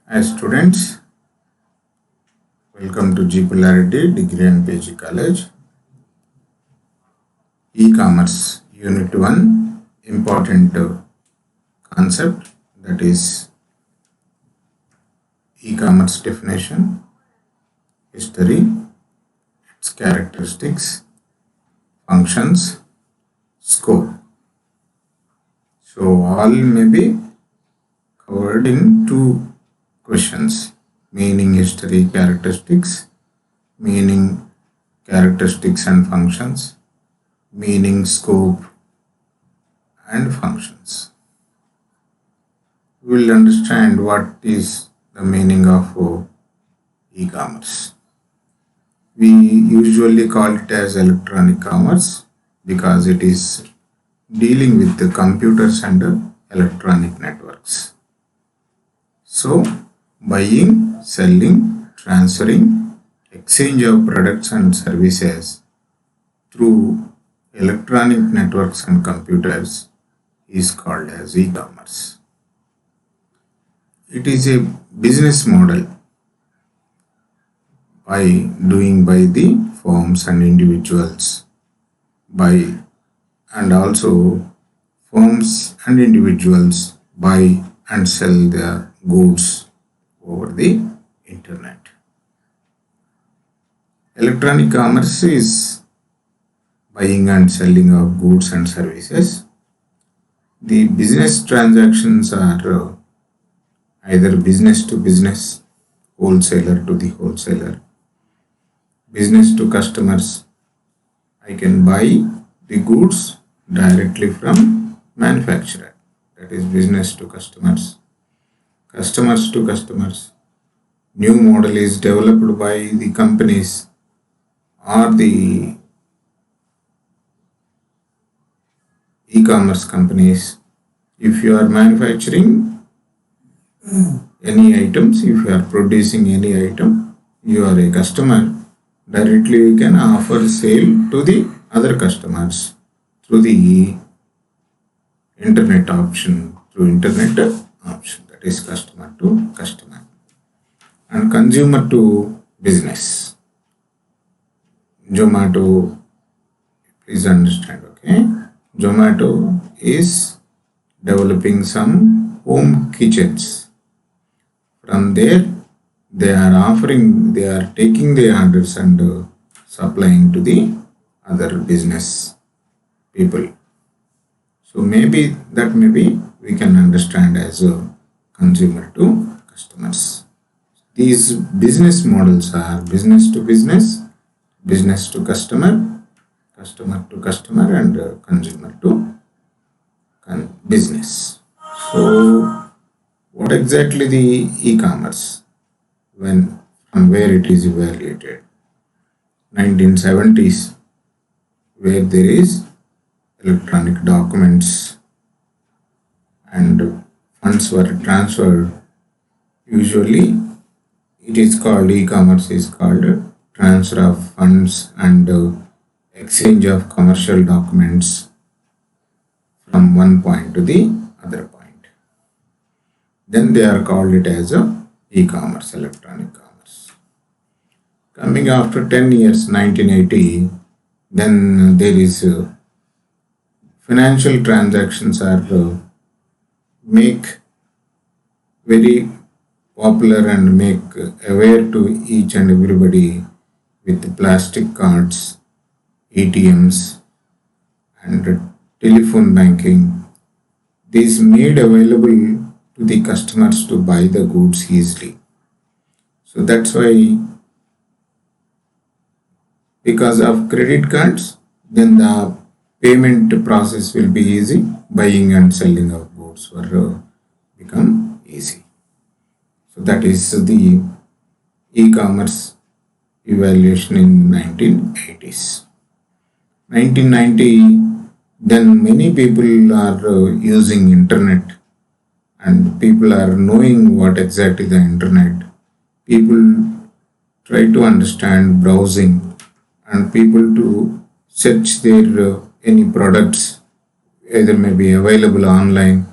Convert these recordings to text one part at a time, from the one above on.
Hi students, welcome to G Polarity Degree and PG College. E-commerce Unit 1 important concept, that is e-commerce definition, history, its characteristics, functions, scope. So all may be covered in two questions: meaning, history, characteristics, meaning, characteristics and functions, meaning, scope and functions. We will understand what is the meaning of e-commerce. We usually call it as electronic commerce because it is dealing with the computers and electronic networks. So, buying, selling, transferring, exchange of products and services through electronic networks and computers is called as e-commerce. It is a business model by the firms and individuals, and also firms and individuals buy and sell their goods over the internet. Electronic commerce is buying and selling of goods and services. The business transactions are either business to business, wholesaler to the wholesaler, business to customers. I can buy the goods directly from manufacturer, that is business to customers. Customers to customers, new model is developed by the companies or the e-commerce companies. If you are manufacturing any items, if you are producing any item, you are a customer, directly you can offer sale to the other customers through the internet option, that is customer to customer. And consumer to business, Zomato, please understand, okay? Zomato is developing some home kitchens. From there, they are taking the orders and supplying to the other business people. So maybe we can understand as a consumer to customers. These business models are business to business, business to customer, customer to customer, and consumer to business. So what exactly the e-commerce, from where it is evaluated? 1970s, where there is electronic documents and funds were transferred. Usually it is called, e-commerce is called transfer of funds and exchange of commercial documents from one point to the other point. Then they are called it as a e-commerce, electronic commerce. Coming after 10 years, 1980, then there is financial transactions are make very popular and make aware to each and everybody with plastic cards, ATMs, and telephone banking. This made available to the customers to buy the goods easily. So that's why, because of credit cards, then the payment process will be easy. Buying and selling of goods will become easy. So that is the e-commerce evaluation in 1980s. 1990, then many people are using internet, and people are knowing what exactly the internet. People try to understand browsing, and people to search their any products either may be available online,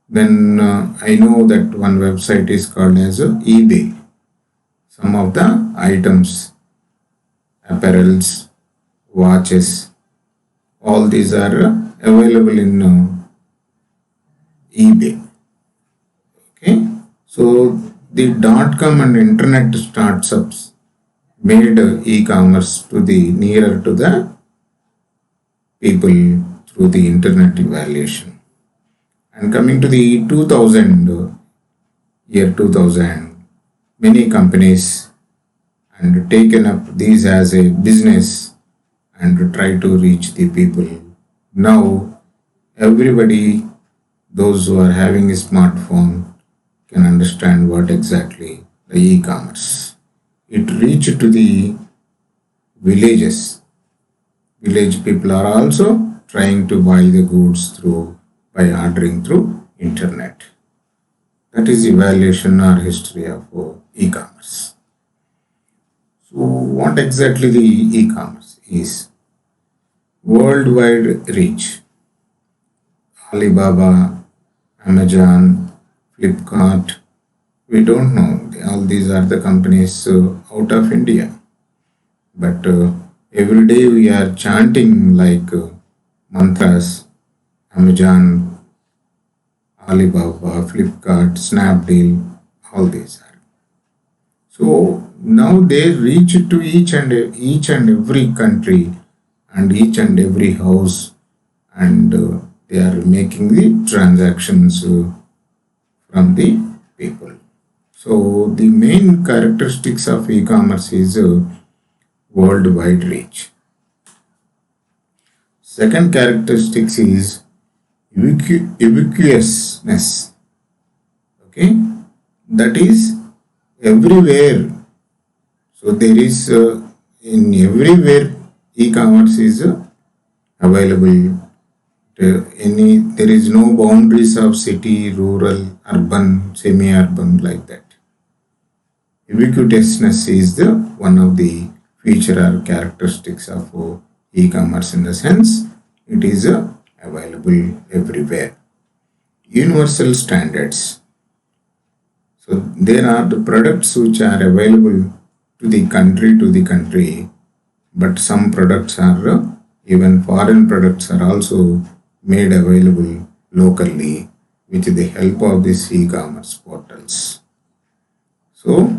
Then I know that one website is called as eBay. Some of the items, apparels, watches, all these are available in eBay. Okay, so the .com and internet startups made e-commerce to the nearer to the people through the internet evaluation. And coming to the 2000 year 2000, many companies and taken up these as a business and try to reach the people. Now everybody, those who are having a smartphone, can understand what exactly the e-commerce. It reached to the villages. Village people are also trying to buy the goods through by ordering through internet. That is evaluation or history of e-commerce. So what exactly the e-commerce is? Worldwide reach. Alibaba, Amazon, Flipkart. We don't know. All these are the companies out of India. But every day we are chanting like mantras. Amazon, Alibaba, Flipkart, Snapdeal, all these are. So now they reach to each and every country and each and every house, and they are making the transactions from the people. So the main characteristics of e-commerce is worldwide reach. Second characteristics is ubiquitousness. Okay, that is everywhere. So there is in everywhere e-commerce is available. There is no boundaries of city, rural, urban, semi-urban, like that. Ubiquitousness is the one of the feature or characteristics of e-commerce, in the sense it is available everywhere. Universal standards. So there are the products which are available to the country, but some products are even foreign products are also made available locally with the help of these e-commerce portals. So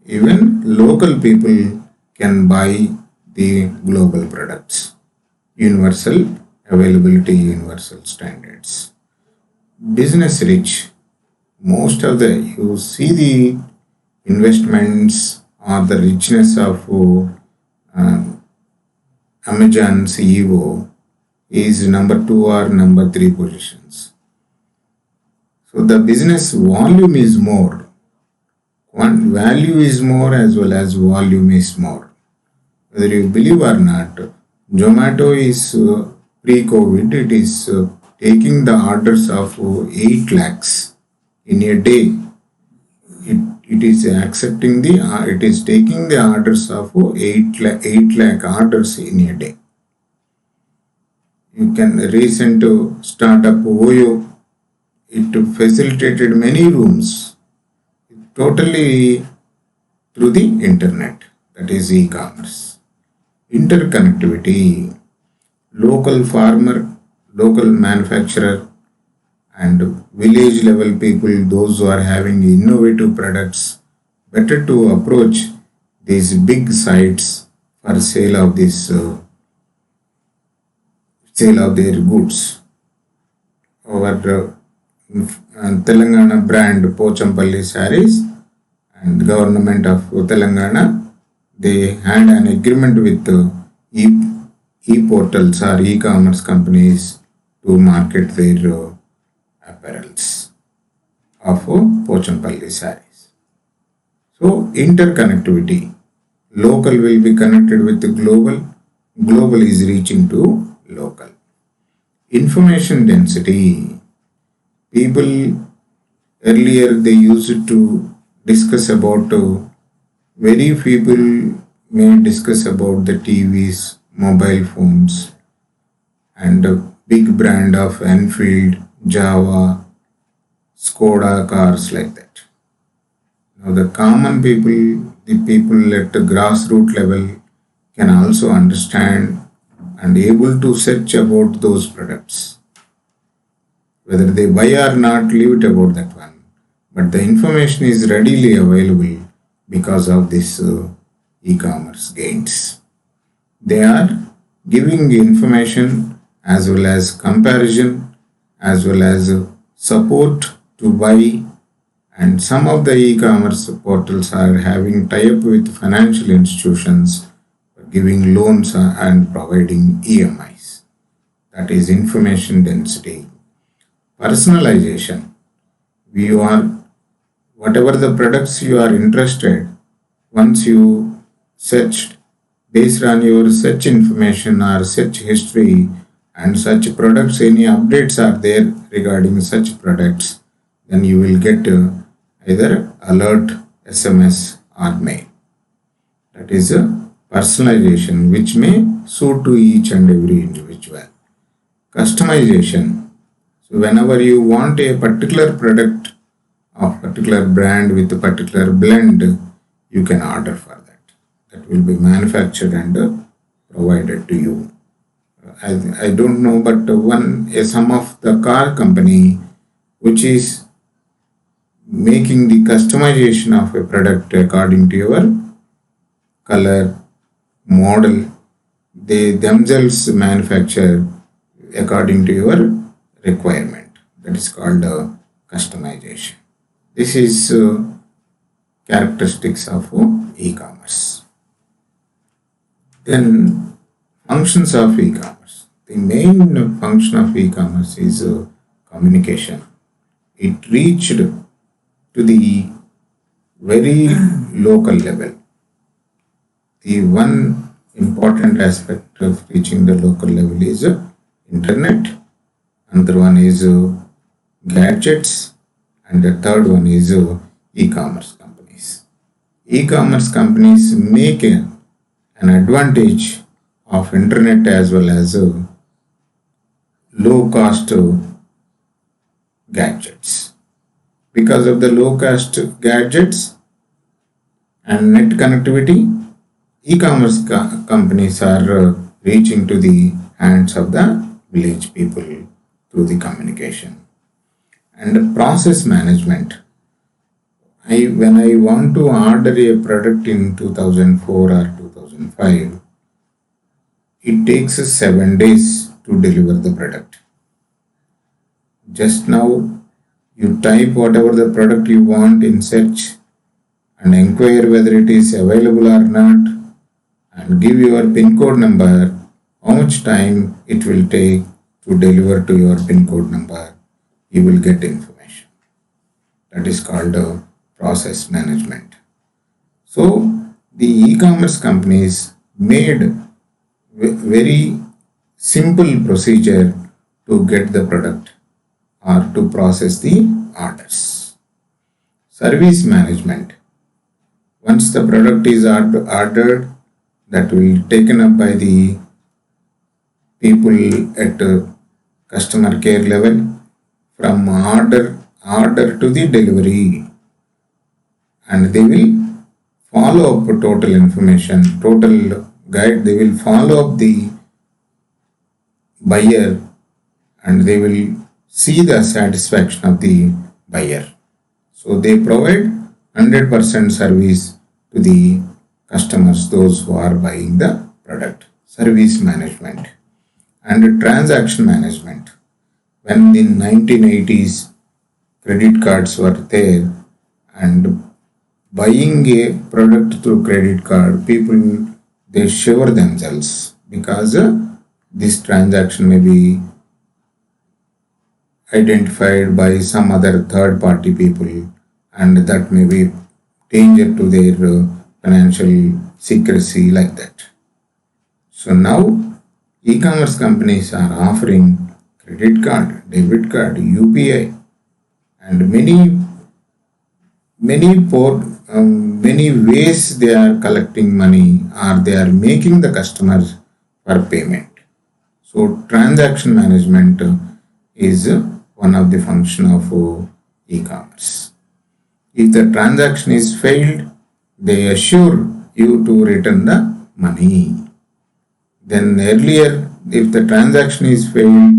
even local people can buy the global products. Universal availability, universal standards. Business rich. Most of you see the investments or the richness of Amazon CEO is number 2 or number 3 positions. So the business volume is more. Value is more as well as volume is more. Whether you believe or not, Zomato is pre-COVID, it is taking the orders of 8 lakhs in a day. It is accepting it is taking the orders of 8 lakh orders in a day. You can recent startup Oyo, it facilitated many rooms totally through the internet, that is e-commerce. Interconnectivity, local farmer, local manufacturer, and village level people, those who are having innovative products, better to approach these big sites for sale of their goods. Our Telangana brand Pochampalli sarees and government of Telangana, they had an agreement with e-portals or e-commerce companies to market their apparels of Pochampalli sarees. So interconnectivity, local will be connected with the global, global is reaching to local. Information density, people earlier they used to discuss about very people may discuss about the TVs, mobile phones, and a big brand of Enfield, Java, Skoda cars like that. Now the common people, the people at the grassroots level can also understand and able to search about those products. Whether they buy or not, leave it about that one. But the information is readily available because of this e-commerce gains. They are giving information as well as comparison as well as support to buy, and some of the e-commerce portals are having tie-up with financial institutions for giving loans and providing EMIs. That is information density. Personalization. You are whatever the products you are interested, once you searched based on your search information or search history and such products, any updates are there regarding such products, then you will get either alert, SMS or mail. That is a personalization which may suit to each and every individual. Customization. So whenever you want a particular product of particular brand with a particular blend, you can order for that. That will be manufactured and provided to you. I don't know, but some of the car company which is making the customization of a product according to your color, model, they themselves manufacture according to your requirement. That is called customization. This is characteristics of e-commerce. Then functions of e-commerce. The main function of e-commerce is communication. It reached to the very local level. The one important aspect of reaching the local level is internet. Another one is gadgets, and the third one is e-commerce companies. E-commerce companies make an advantage of internet as well as low cost gadgets. Because of the low cost gadgets and net connectivity, e-commerce companies are reaching to the hands of the village people through the communication. And process management. When I want to order a product in 2004 or 2005, it takes 7 days to deliver the product. Just now, you type whatever the product you want in search and inquire whether it is available or not, and give your PIN code number, how much time it will take to deliver to your PIN code number, you will get information. That is called process management. So the e-commerce companies made very simple procedure to get the product or to process the orders. Service management. Once the product is ordered, that will be taken up by the people at customer care level, from order to the delivery, and they will follow up total information, total guide. They will follow up the buyer and they will see the satisfaction of the buyer. So they provide 100% service to the customers, those who are buying the product. Service management and transaction management. When in 1980s credit cards were there and buying a product through credit card, people they shiver themselves because this transaction may be identified by some other third party people and that may be danger to their financial secrecy like that. So now e-commerce companies are offering credit card, debit card, UPI and many ways they are collecting money or they are making the customers for payment. So transaction management is one of the function of e-commerce. If the transaction is failed, they assure you to return the money. Then earlier, if the transaction is failed,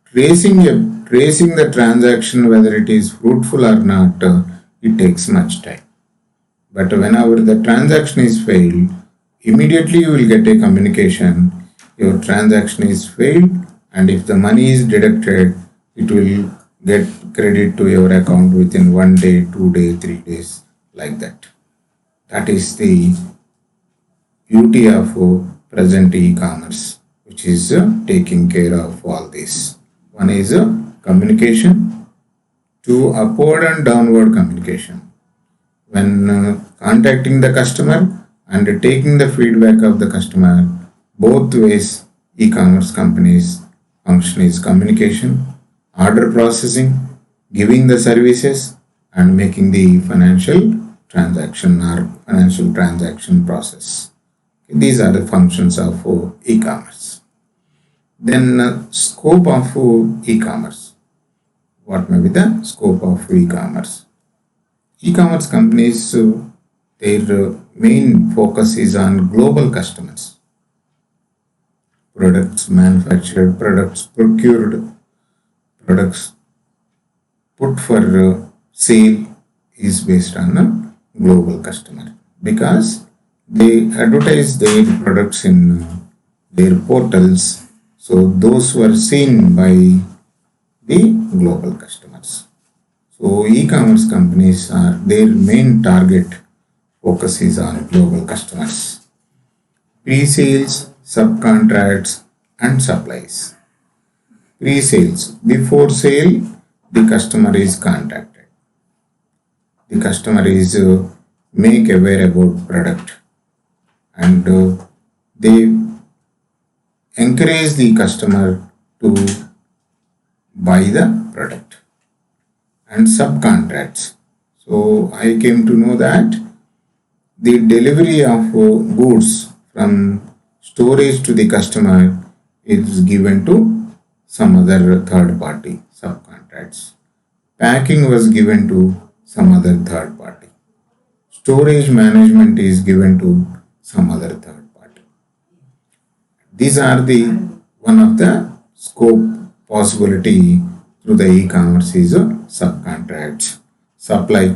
tracing the transaction whether it is fruitful or not, it takes much time. But whenever the transaction is failed, immediately you will get a communication. Your transaction is failed, and if the money is deducted, it will get credit to your account within 1 day, 2 days, 3 days, like that. That is the beauty of present e-commerce, which is taking care of all this. One is communication, two upward and downward communication. When contacting the customer and taking the feedback of the customer, both ways e-commerce companies function is communication, order processing, giving the services, and making the financial transaction or financial transaction process. These are the functions of e-commerce. Then scope of e-commerce. What may be the scope of e-commerce? E-commerce companies, their main focus is on global customers. Products manufactured, products procured, products put for sale is based on a global customer, because they advertise their products in their portals, so those were seen by the global customers. So e-commerce companies are, their main target focus is on global customers. Pre-sales, subcontracts, and supplies. Pre-sales, before sale, the customer is contacted. The customer is make aware about product, and they encourage the customer to buy the product. And subcontracts. So I came to know that the delivery of goods from storage to the customer is given to some other third party, subcontracts. Packing was given to some other third party. Storage management is given to some other third party. These are the one of the scope possibility through the e-commerce is subcontracts. Supply.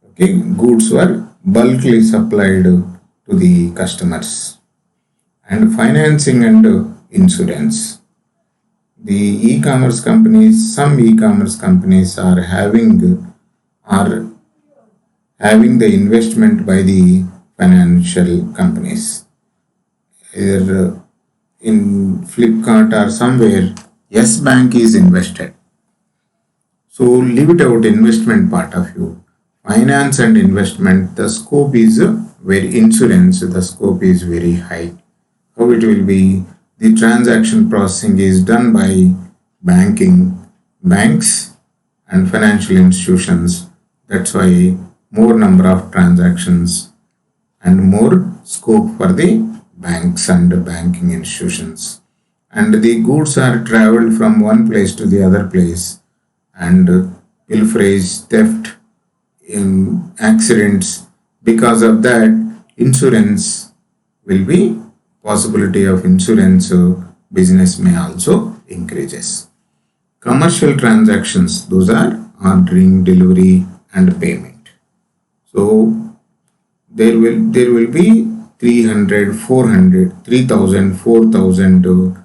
Okay, goods were bulkily supplied to the customers. And financing and insurance. The e-commerce companies, some e-commerce companies are having the investment by the financial companies. Either in Flipkart or somewhere, Yes Bank is invested. So leave it out investment part of you. Finance and investment, the scope is very, insurance, the scope is very high. How it will be? The transaction processing is done by banks and financial institutions. That's why more number of transactions and more scope for the banks and banking institutions. And the goods are traveled from one place to the other place, and pilferage, theft, accidents. Because of that, insurance will be, possibility of insurance business may also increases. Commercial transactions, those are ordering, delivery, and payment. So there will be 300, 400, 3,000, 4,000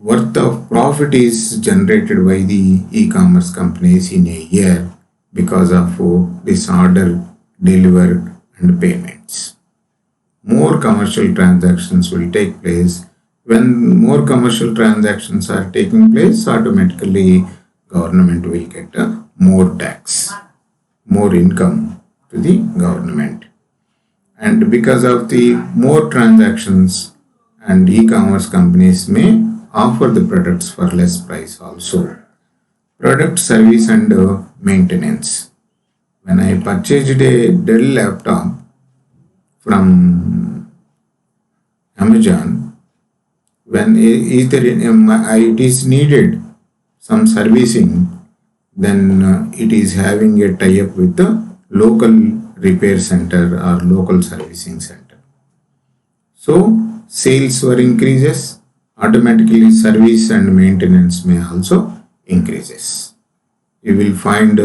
worth of profit is generated by the e-commerce companies in a year because of this order, deliver, and payments. More commercial transactions will take place. When more commercial transactions are taking place, automatically government will get more tax, more income to the government. And because of the more transactions, and e-commerce companies may offer the products for less price also. Product, service, and maintenance. When I purchased a Dell laptop from Amazon, when it is needed some servicing, then it is having a tie-up with the local repair center or local servicing center. So sales were increases, automatically service and maintenance may also increases. You will find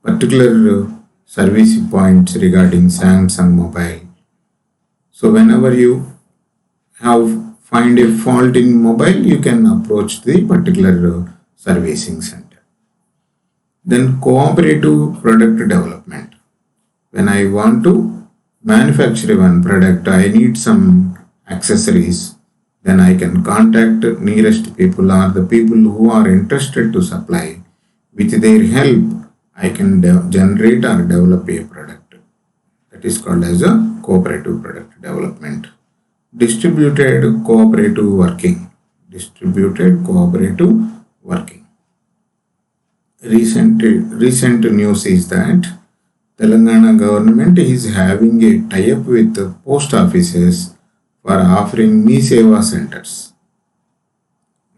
particular service points regarding Samsung mobile. So whenever you have find a fault in mobile, you can approach the particular servicing center. Then cooperative product development. When I want to manufacture one product, I need some accessories, then I can contact nearest people or the people who are interested to supply. With their help, I can generate or develop a product. That is called as a cooperative product development. Distributed cooperative working. Distributed cooperative working. Recent news is that Telangana government is having a tie-up with the post offices for offering Me Seva centers.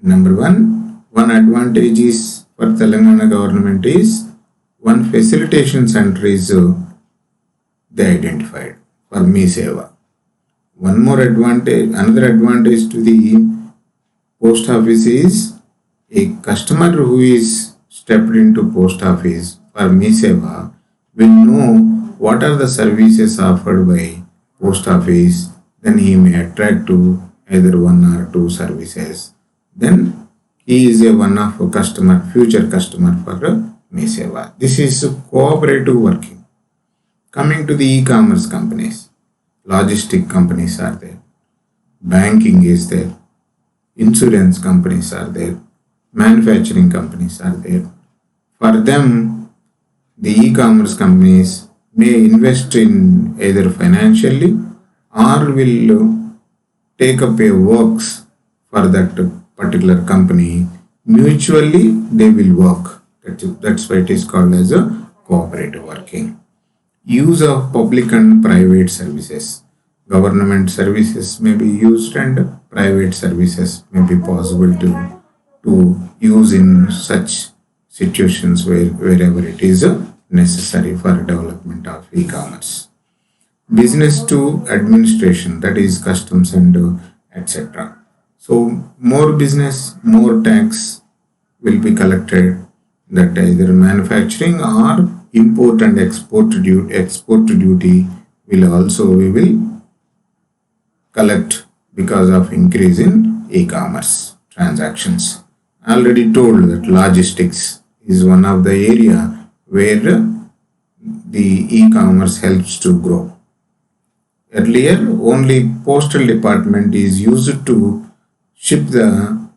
Number one advantage is for Telangana government is one facilitation center is they identified for Me Seva. One more advantage, another advantage to the post office is a customer who is stepped into post office for Me Seva will know what are the services offered by post office, then he may attract to either one or two services. Then he is a one of a customer, future customer for Me Seva. This is cooperative working. Coming to the e-commerce companies, logistic companies are there, banking is there, insurance companies are there, manufacturing companies are there. For them, the e-commerce companies may invest in either financially or will take up a works for that particular company. Mutually, they will work. That's why it is called as a cooperative working. Use of public and private services. Government services may be used and private services may be possible to use in such situations wherever it is necessary for development of e-commerce. Business to administration, that is customs and etc. So more business, more tax will be collected, that either manufacturing or import and export duty will also we will collect because of increase in e-commerce transactions. I already told that logistics is one of the area where the e-commerce helps to grow. Earlier, only postal department is used to ship the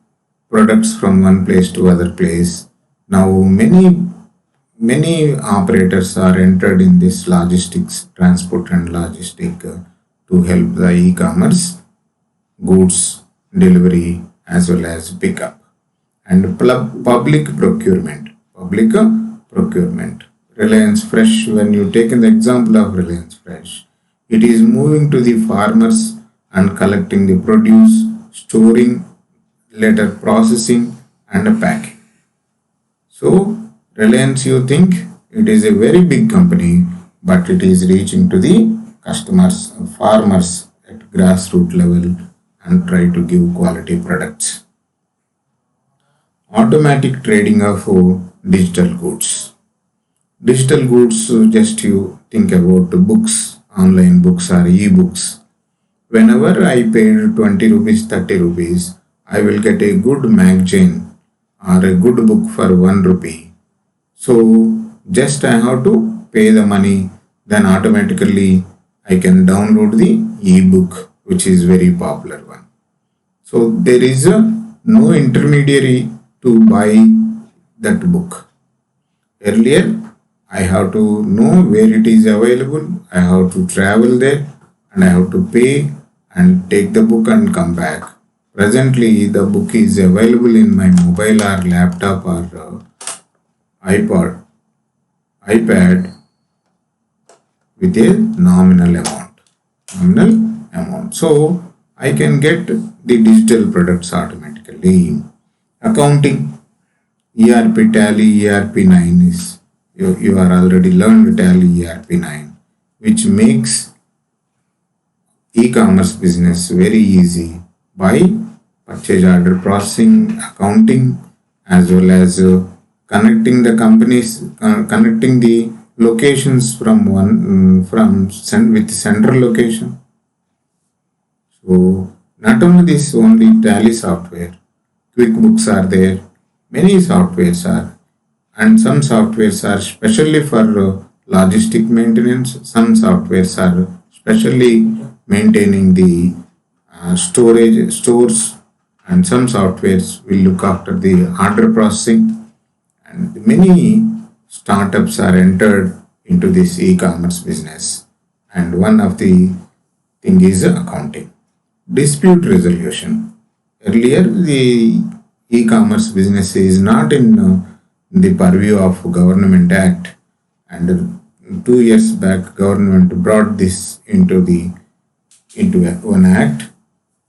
products from one place to other place. Now many operators are entered in this logistics, transport and logistic to help the e-commerce goods delivery as well as pickup. And public procurement. Reliance Fresh, when you take the example of Reliance Fresh, it is moving to the farmers and collecting the produce, storing, later processing and packing. So Reliance, you think it is a very big company, but it is reaching to the customers, farmers at grassroots level and try to give quality products. Automatic trading of digital goods. Digital goods, just you think about books, online books or e-books. Whenever I paid 20 rupees, 30 rupees, I will get a good magazine or a good book for 1 rupee. So just I have to pay the money, then automatically I can download the e-book, which is very popular one. So there is no intermediary to buy that book. Earlier, I have to know where it is available, I have to travel there and I have to pay and take the book and come back. Presently, the book is available in my mobile or laptop or iPad with a nominal amount. So I can get the digital products automatically. Accounting ERP Tally ERP 9 is, you are already learned Tally ERP 9, which makes e-commerce business very easy by purchase order processing, accounting, as well as connecting the companies, connecting the locations from with central location. So not only this, only Tally software, QuickBooks are there, many softwares are, and some softwares are specially for logistic maintenance, some softwares are specially maintaining the storage stores, and some softwares will look after the order processing, and many startups are entered into this e-commerce business, and one of the thing is accounting. Dispute resolution. Earlier, the e-commerce business is not in the purview of Government Act, and 2 years back, government brought this into one act,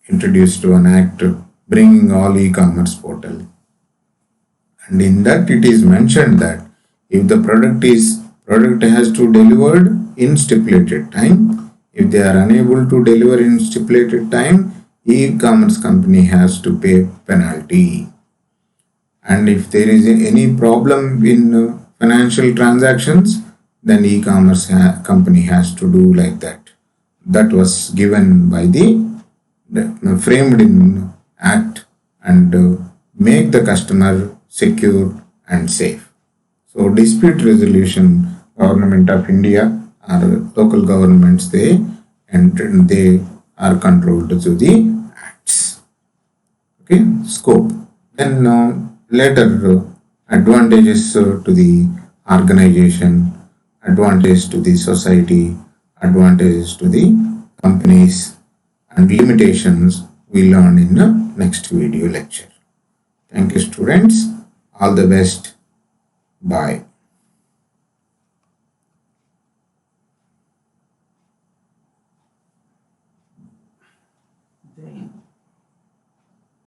introduced one act bringing all e-commerce portal, and in that it is mentioned that if the product has to delivered in stipulated time, if they are unable to deliver in stipulated time, e-commerce company has to pay penalty. And if there is any problem in financial transactions, then e-commerce company has to do like that. That was given by the framed in act, and make the customer secure and safe. So dispute resolution, Government of India or local governments, they are controlled through the acts. Okay, scope. Then later advantages to the organization, advantages to the society, advantages to the companies, and limitations we learn in the next video lecture. Thank you, students. All the best. Bye.